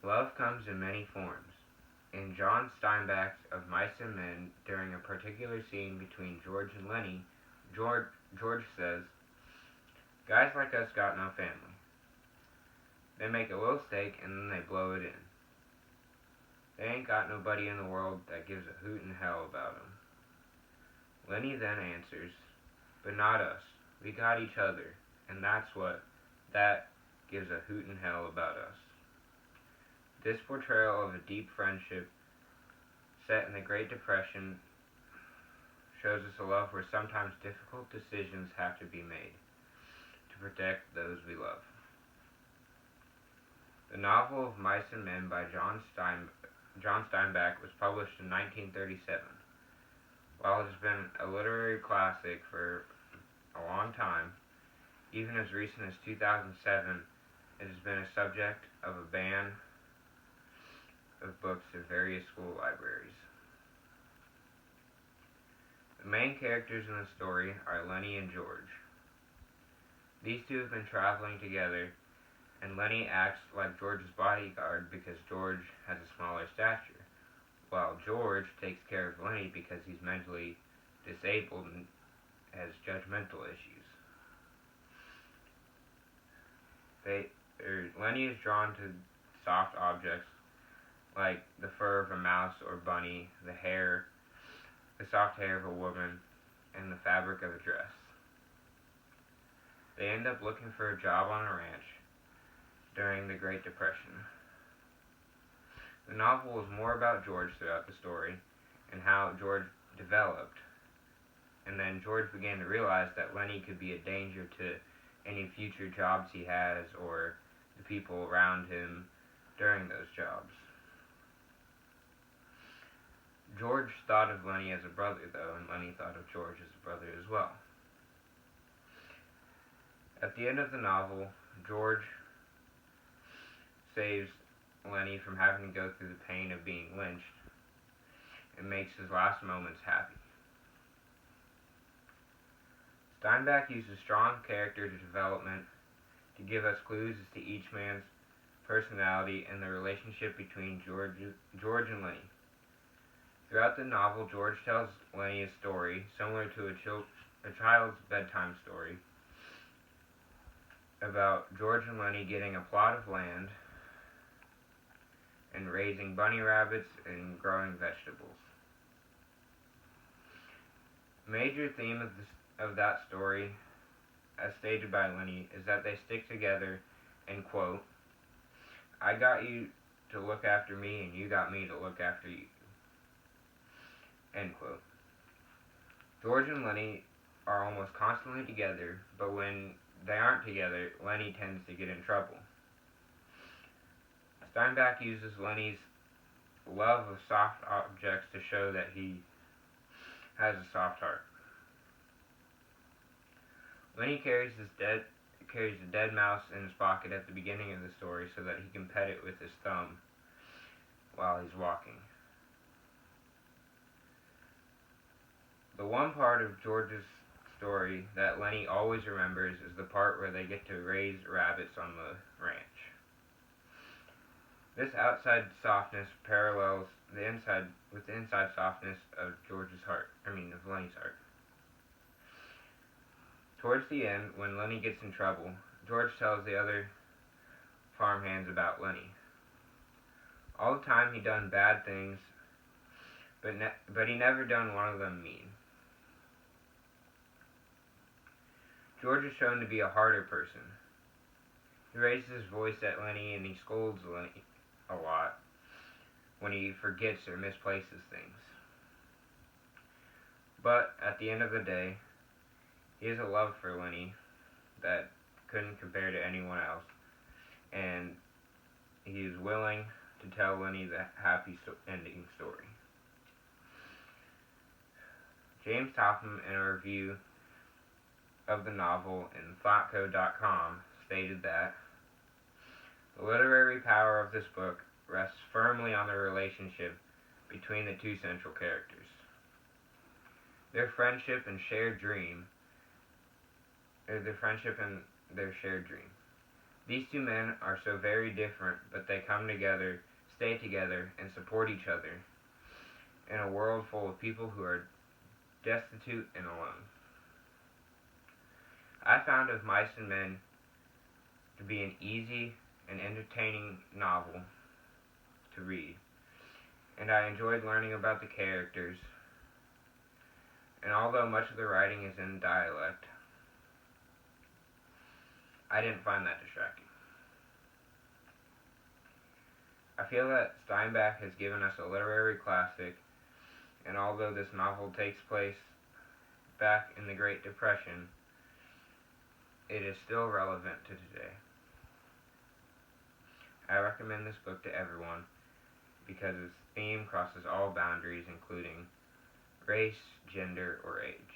Love comes in many forms. In John Steinbeck's Of Mice and Men, during a particular scene between George and Lenny, George, George says, "Guys like us got no family. They make a little steak and then they blow it in. They ain't got nobody in the world that gives a hoot in hell about 'em." Lenny then answers, "But not us. We got each other, and that gives a hoot in hell about us." This portrayal of a deep friendship set in the Great Depression shows us a love where sometimes difficult decisions have to be made to protect those we love. The novel Of Mice and Men by John Steinbeck was published in 1937. While it has been a literary classic for a long time, even as recent as 2007, it has been a subject of a ban of books in various school libraries. The main characters in the story are Lenny and George. These two have been traveling together, and Lenny acts like George's bodyguard because George has a smaller stature, while George takes care of Lenny because he's mentally disabled and has judgmental issues. Lenny is drawn to soft objects like the fur of a mouse or bunny, the soft hair of a woman, and the fabric of a dress. They end up looking for a job on a ranch during the Great Depression. The novel is more about George throughout the story and how George developed, and then George began to realize that Lenny could be a danger to any future jobs he has or the people around him during those jobs. George thought of Lenny as a brother, though, and Lenny thought of George as a brother as well. At the end of the novel, George saves Lenny from having to go through the pain of being lynched and makes his last moments happy. Steinbeck uses strong character development to give us clues as to each man's personality and the relationship between George and Lenny. Throughout the novel, George tells Lenny a story similar to a child's bedtime story about George and Lenny getting a plot of land and raising bunny rabbits and growing vegetables. A major theme of that story, as stated by Lenny, is that they stick together and, quote, "I got you to look after me and you got me to look after you," end quote. George and Lenny are almost constantly together, but when they aren't together, Lenny tends to get in trouble. Steinbeck uses Lenny's love of soft objects to show that he has a soft heart. Lenny carries a dead mouse in his pocket at the beginning of the story so that he can pet it with his thumb while he's walking. The one part of George's story that Lenny always remembers is the part where they get to raise rabbits on the ranch. This outside softness parallels the inside softness of Lenny's heart. Towards the end, when Lenny gets in trouble, George tells the other farmhands about Lenny. All the time he done bad things, but he never done one of them mean. George is shown to be a harder person. He raises his voice at Lenny and he scolds Lenny a lot when he forgets or misplaces things. But at the end of the day, he has a love for Lenny that couldn't compare to anyone else, and he is willing to tell Lenny the happy ending story. James Topham, in a review of the novel in thoughtcode.com, stated that the literary power of this book rests firmly on the relationship between the two central characters. Their friendship and shared dream. These two men are so very different, but they come together, stay together, and support each other in a world full of people who are destitute and alone. I found Of Mice and Men to be an easy and entertaining novel to read, and I enjoyed learning about the characters, and although much of the writing is in dialect, I didn't find that distracting. I feel that Steinbeck has given us a literary classic, and although this novel takes place back in the Great Depression, it is still relevant to today. I recommend this book to everyone because its theme crosses all boundaries, including race, gender, or age.